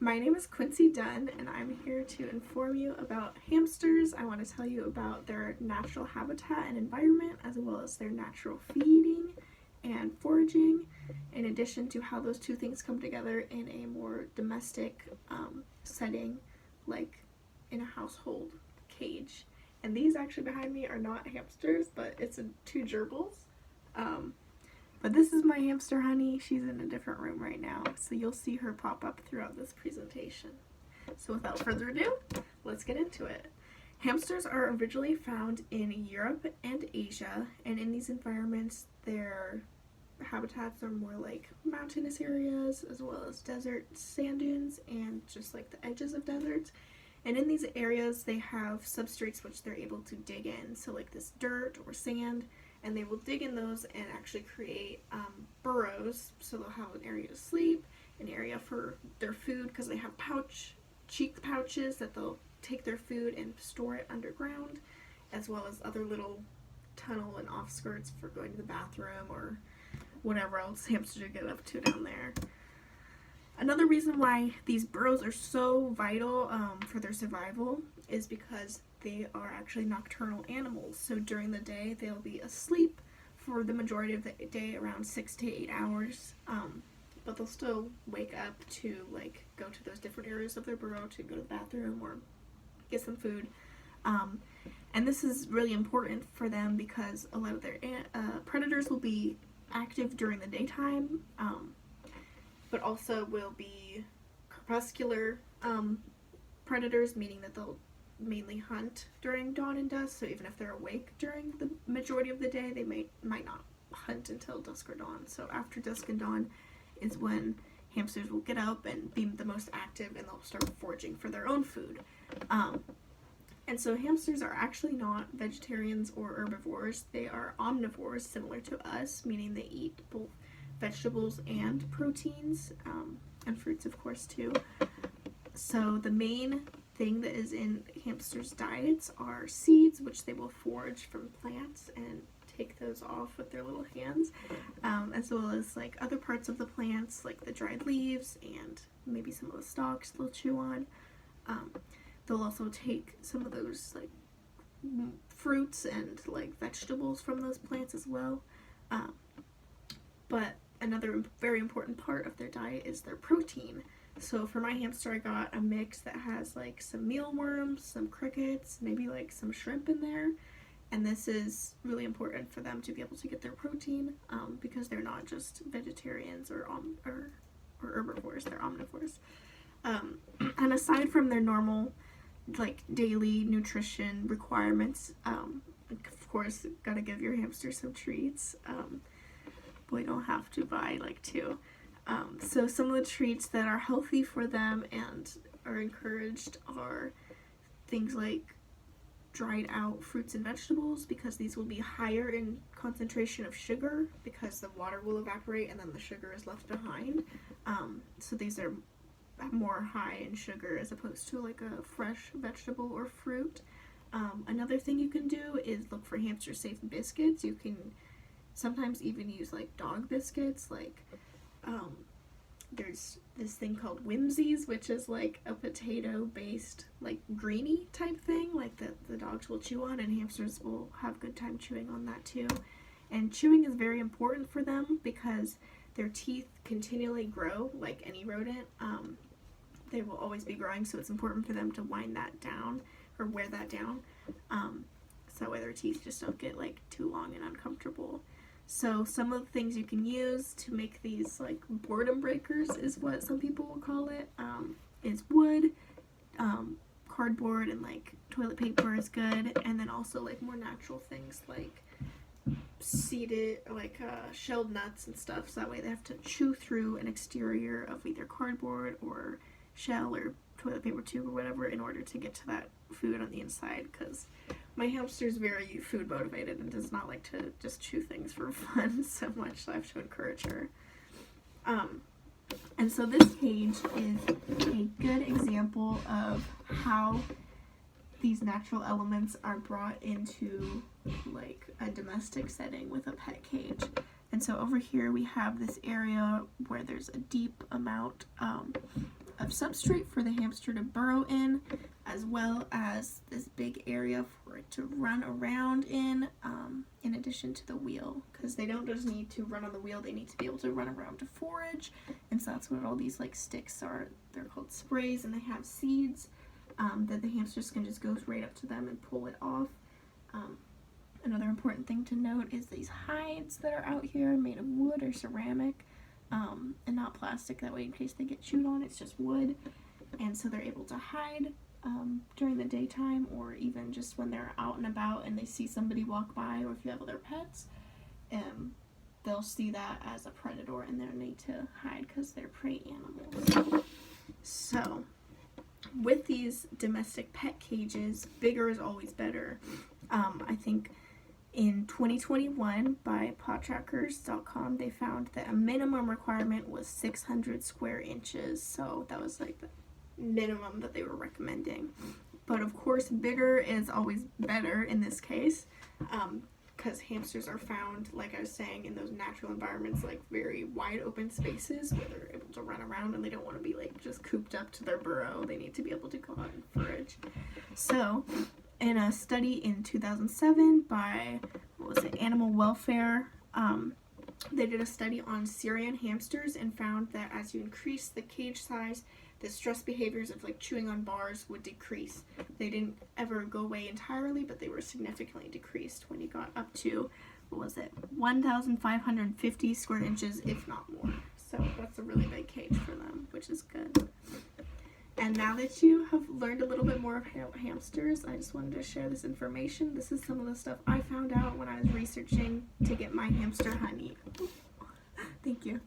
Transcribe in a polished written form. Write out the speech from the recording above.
My name is Quincy Dunn, and I'm here to inform you about hamsters. I want to tell you about their natural habitat and environment, as well as their natural feeding and foraging, in addition to how those two things come together in a more domestic setting, like in a household cage. And these actually behind me are not hamsters, but it's two gerbils. But this is my hamster Honey. She's in a different room right now, so you'll see her pop up throughout this presentation. So without further ado, let's get into it. Hamsters are originally found in Europe and Asia, and in these environments their habitats are more like mountainous areas, as well as desert sand dunes and just like the edges of deserts. And in these areas they have substrates which they're able to dig in, so like this dirt or sand, and they will dig in those and actually create burrows, so they'll have an area to sleep, an area for their food, because they have cheek pouches that they'll take their food and store it underground, as well as other little tunnel and off skirts for going to the bathroom or whatever else hamsters get up to down there. Another reason why these burrows are so vital for their survival is because they are actually nocturnal animals. So during the day they'll be asleep for the majority of the day, around 6 to 8 hours, but they'll still wake up to like go to those different areas of their burrow to go to the bathroom or get some food. And this is really important for them because a lot of their predators will be active during the daytime, but also will be crepuscular predators, meaning that they'll mainly hunt during dawn and dusk. So even if they're awake during the majority of the day, they might not hunt until dusk or dawn. So after dusk and dawn is when hamsters will get up and be the most active, and they'll start foraging for their own food. And so hamsters are actually not vegetarians or herbivores. They are omnivores, similar to us, meaning they eat both vegetables and proteins, and fruits of course too. So the main thing that is in hamsters' diets are seeds, which they will forage from plants and take those off with their little hands, as well as like other parts of the plants, like the dried leaves and maybe some of the stalks they'll chew on. They'll also take some of those like fruits and like vegetables from those plants as well. But another very important part of their diet is their protein. So for my hamster, I got a mix that has like some mealworms, some crickets, maybe like some shrimp in there. And this is really important for them to be able to get their protein, because they're not just vegetarians or herbivores, they're omnivores. And aside from their normal like daily nutrition requirements, of course, gotta give your hamster some treats. We don't have to buy like two. So some of the treats that are healthy for them and are encouraged are things like dried out fruits and vegetables, because these will be higher in concentration of sugar, because the water will evaporate and then the sugar is left behind. So these are more high in sugar as opposed to like a fresh vegetable or fruit. Another thing you can do is look for hamster safe biscuits. You can sometimes even use like dog biscuits, like there's this thing called Whimsies, which is like a potato based like greenie type thing, like the dogs will chew on, and hamsters will have good time chewing on that too. And chewing is very important for them because their teeth continually grow like any rodent. They will always be growing, so it's important for them to wind that down or wear that down, so that way their teeth just don't get like too long and uncomfortable. So some of the things you can use to make these like boredom breakers is what some people will call it, is wood, cardboard, and like toilet paper is good, and then also like more natural things like seeded, like shelled nuts and stuff, so that way they have to chew through an exterior of either cardboard or shell or toilet paper tube or whatever in order to get to that food on the inside, because my hamster is very food motivated and does not like to just chew things for fun so much, so I have to encourage her. And so this page is a good example of how these natural elements are brought into like a domestic setting with a pet cage. And so over here we have this area where there's a deep amount of have substrate for the hamster to burrow in, as well as this big area for it to run around in addition to the wheel, because they don't just need to run on the wheel, they need to be able to run around to forage. And so that's what all these like sticks are. They're called sprays, and they have seeds that the hamsters can just go right up to them and pull it off. Another important thing to note is these hides that are out here are made of wood or ceramic, and not plastic. That way, in case they get chewed on, it's just wood. And so they're able to hide during the daytime, or even just when they're out and about and they see somebody walk by, or if you have other pets, they'll see that as a predator and they'll need to hide because they're prey animals. So with these domestic pet cages, bigger is always better. I think in 2021 by PawTrackers.com, they found that a minimum requirement was 600 square inches. So that was like the minimum that they were recommending. But of course, bigger is always better in this case, because hamsters are found, like I was saying, in those natural environments, like very wide open spaces where they're able to run around, and they don't want to be like just cooped up to their burrow. They need to be able to go out and forage. So in a study in 2007 by, Animal Welfare, they did a study on Syrian hamsters and found that as you increase the cage size, the stress behaviors of like chewing on bars would decrease. They didn't ever go away entirely, but they were significantly decreased when you got up to, 1,550 square inches, if not more. So that's a really big cage for them, which is good. And now that you have learned a little bit more of hamsters, I just wanted to share this information. This is some of the stuff I found out when I was researching to get my hamster honey. Thank you.